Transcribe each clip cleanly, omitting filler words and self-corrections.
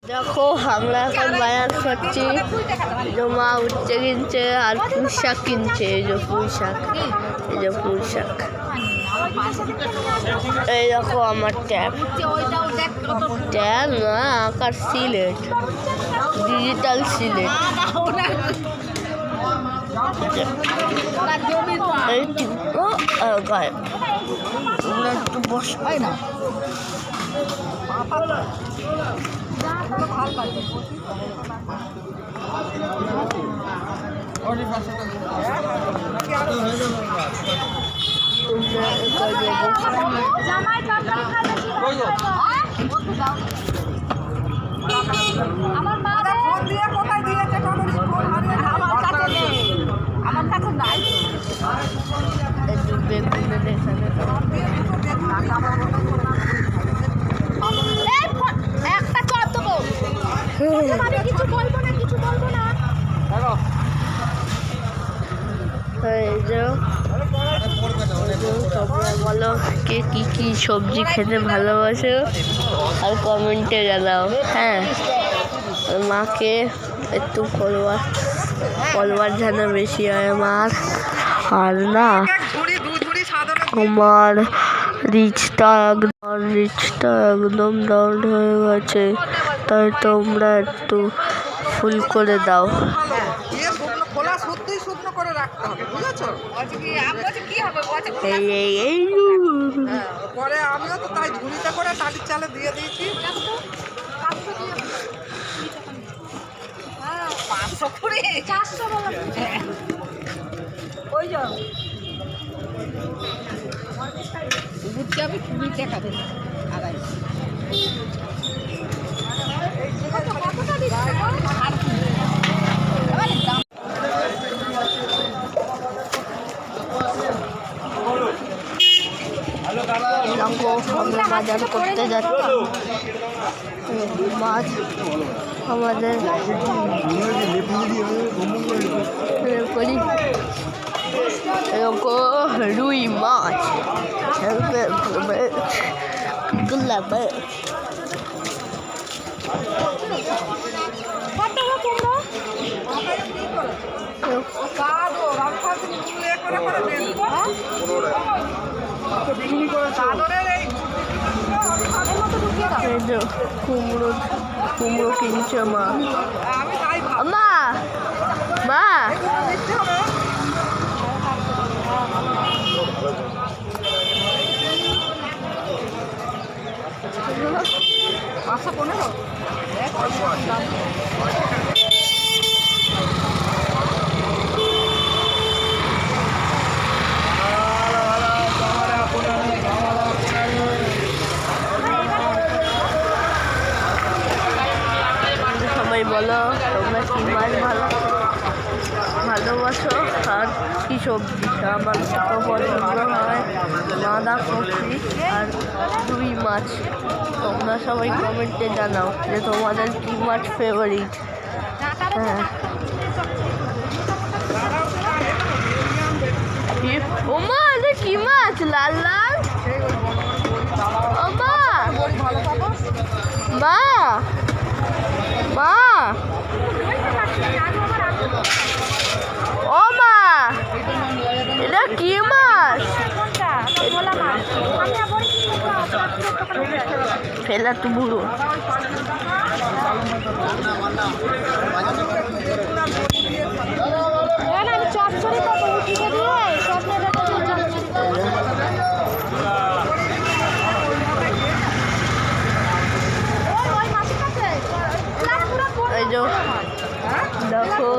দেখো আমরা এখন বাজার করছি, মা উঠছে কিনছে আর পুঁই শাক কিনছে। এই যে পুঁই শাক, এই যে পুঁই শাক। এই দেখো আমার ট্যাব, ট্যাব না আঁকার সিলেট, ডিজিটাল সিলেট। গায়ে একটু বসাই না, আমার মা ফোন দিয়ে কোথায় দিয়েছে, আমার কাছে নাই। একটা চট দেবো, কিছু বলবো না, কিছু বলবো না। বলো কে কি কি সবজি খেতে ভালোবাসে আর কমেন্টে জানাও। হ্যাঁ, মাকে একটু ফলোয়ার যেন বেশি হয় আমার, আর না আমার রিচটা একদম ডাউন হয়ে গেছে, তাই তোমরা একটু ফুল করে দাও। পরে আমিও তো তাই ঝুড়িতে করে টালির চালে দিয়ে দিয়েছি। 500 করে 400 বলো, ওই যাও বুঝছি আমি খুবই দেখাবে। আমরা বাজার করতে যাচ্ছি, মাছ আমাদের রুই মাছ কুমড়ো কিনছে মা। মা মা সবাই বলো তোমরা কি মাছ ভালোবাসো আর কি সবজি? আমার তো পছন্দ হয় বাঁধাকপি আর রুই মাছ। তোমরা সবাই কমেন্টে জানাও যে তোমাদের কি মাছ ফেভারিট। হ্যাঁ, ও মা এটা কি মাছ লাল লাল? ও মা মা মা ও মা এটা কি মাছ? ফেলা তো বুড়ো। এই যে দেখো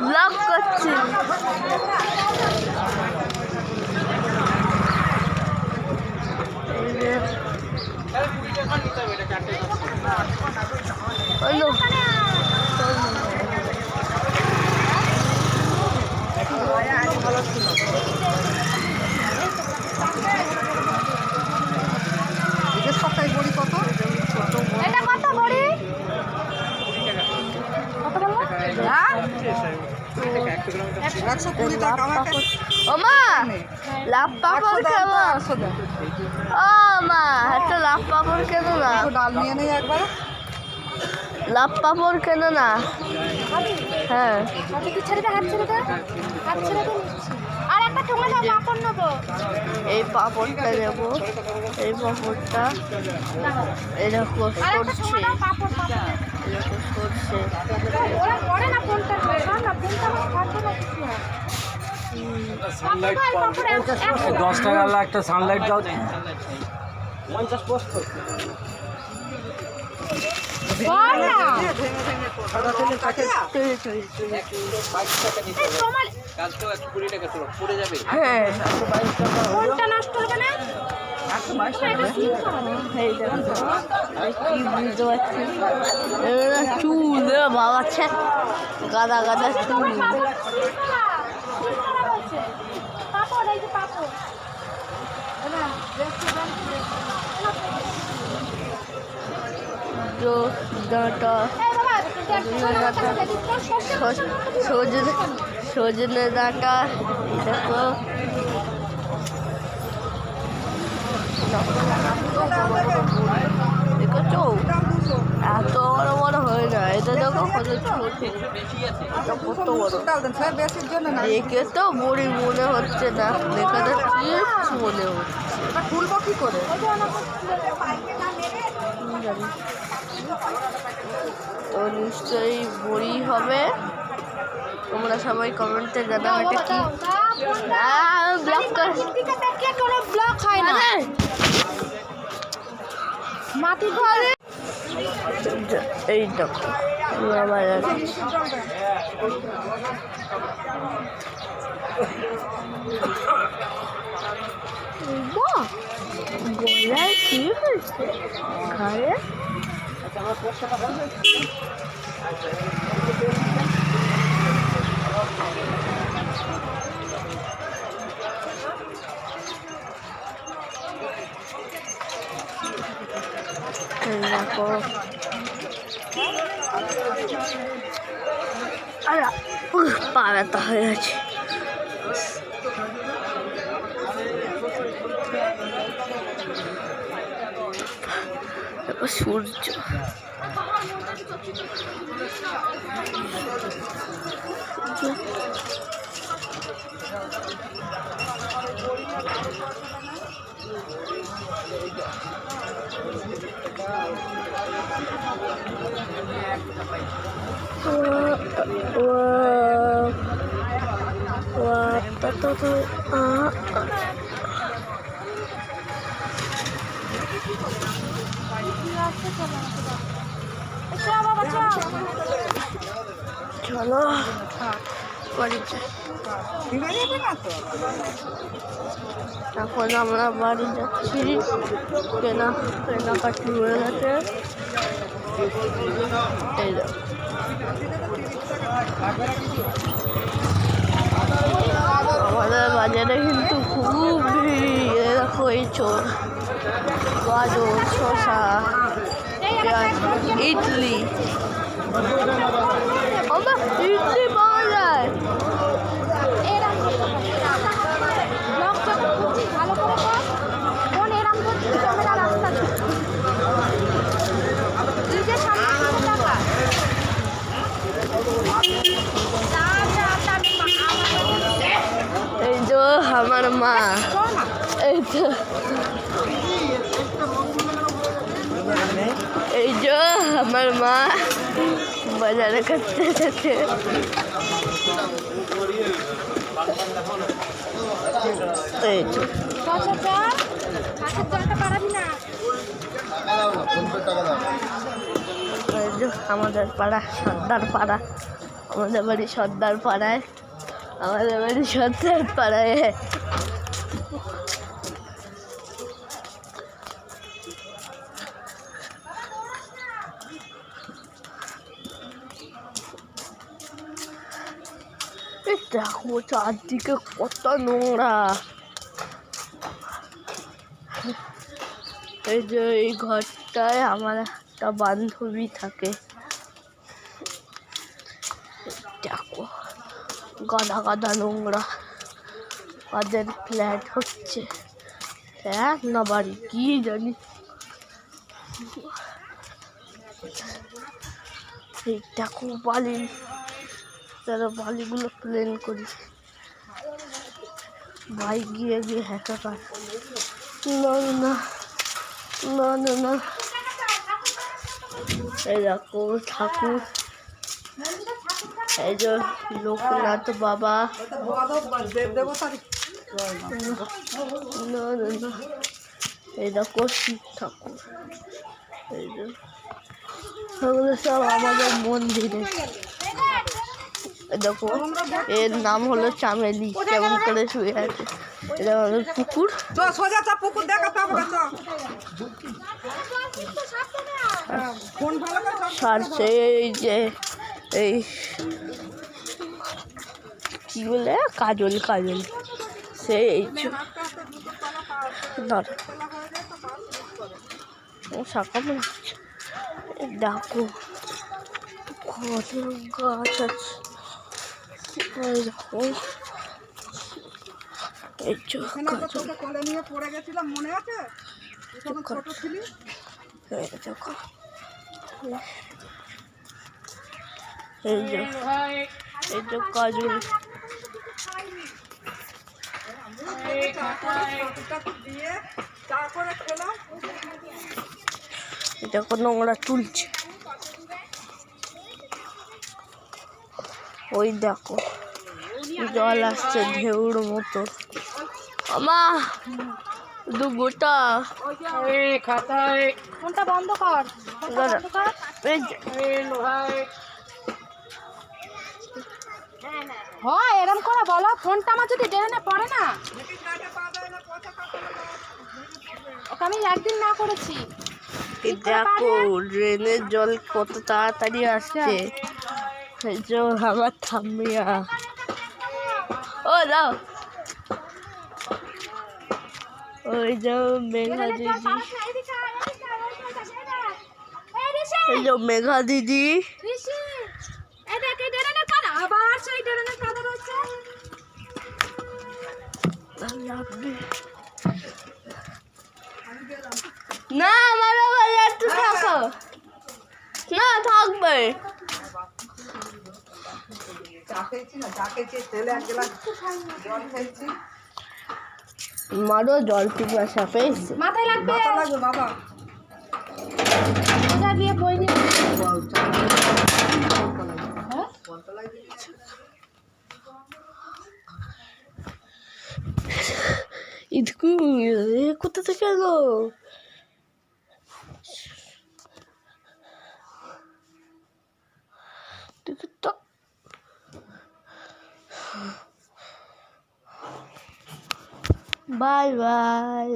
ব্লগ করছি। 120 টাকা আমাকে ও মা লাভ পাপড় খাবো। ও মা একটা লাভ পাপড় কেন না? ডাল নিয়ে নেই একবার। লাভ পাপড় কেন না? হ্যাঁ আর একটা ঠোঙা দাও, পাপড় নেবো। এই পাপড়টা নেবো, এই পাপড়টা এরকম আর একটা ঠোঙা দাও, পাপড় এরকম সরষে ওরা পড়ে না ফোনটা, না ফোনটা আমার কাটবে না কিছু হয়। সানলাইট 10 টাকা একটা সানলাইট দাও। 50 পোস্ট বল না সাদা তেলে থাকে তোমার কাজটাও 120 টাকা চলো পড়ে যাবে। হ্যাঁ ফোনটা নষ্ট হবে না। এটা সিম খাওয়া এই দেখো কি বুঝতে পারছি এরা চুল বাবা ছে গাদা গাদা চুল পাপড়, এই যে পাপড় ডাঁটা সজনে সজনে ডাঁটা দেখো দেখো এত বড় বড় হয় না, এটা দেখো কত ছোট, কত বড়। ডাল দেন স্যার, বেশির জন্য না। দেখে তো বড়ি মনে হচ্ছে না, দেখে তো চিপস মনে হচ্ছে। এটা খুলবো কি করে? জানি তো নিশ্চয়ই বড়ি হবে। তোমরা সবাই কমেন্টে জানাও এটা কি। ব্লক কর, কোনো ব্লক হয় না। মাটি ঘরে এই দেখো আবার গলায় কি হয়েছে ঘরে? দেখো পা ব্যথা হয়ে গেছে। সূর্য চলো বাড়ি যাই। এখন আমরা বাড়ি যাচ্ছি, কেনাকাটি হয়ে গেছে। এই দেখো আমাদের বাজারে কিন্তু খুব ভিড়। দেখো এই চোর, গাজর, শসা, পেঁয়াজ, ইডলি। আমার ইডলি পাওয়া যায়। এই যে আমার মা, এই তো এই যে আমার মা বাজারে করতে গেছে। এই তো আমাদের পাড়া সর্দার পাড়া, আমাদের বাড়ি সর্দার পাড়ায়, আমাদের বাড়ি সর্দার পাড়ায়। দেখো চারদিকে কত নোংরা। এই যে এই ঘরটায় আমার একটা বান্ধবী থাকে। গাদা গাদা নোংরা কাদের ফ্ল্যাট হচ্ছে ফ্ল্যাট না বাড়ি কি জানি এইটা খুব বালি তারা বালিগুলো প্লেন করি বাইক গিয়ে গিয়ে হ্যাকা কার না না না না না এই দেখো ঠাকুর এই যে লোকনাথ বাবা না না না এই দেখো শিব ঠাকুর এই যে এগুলো সব আমাদের মন্দিরে দেখো এর নাম হলো চামেলি কেমন করে শুয়ে আছে এটা আমাদের পুকুর সোজা চা পুকুর দেখাতে হবে সারছে এই যে এই কি বলে কাজল কাজল সেই শাখা দেখো কত গাছ আছে দেখো এই কোলে নিয়ে পড়ে গেছিলাম মনে আছে ছোট ছিলি দেখো এই যে কাজল এটা কোনো নোংরা তুলছে ওই দেখো জল আসছে ঢেউর মতো আমা দু গোটা ফোনটা বন্ধ কর হয় এরম করে বলো ফোনটা আমার যদি ড্রেনে পড়ে না ওকে আমি একদিন না করেছি দেখো ড্রেনের জল কত তাড়াতাড়ি আসছে এই যে আমার থামিয়া ও দাও ওই যে মেঘা দিদি এই যে মেঘা দিদি না আমার একটু থাকো না থাকবে মারো জল পিপাসা পেয়েছে মাথায় লাগবে বাবা গিয়ে বই নিয়ে ইদকু কোথা থেকে এলো বাই বাই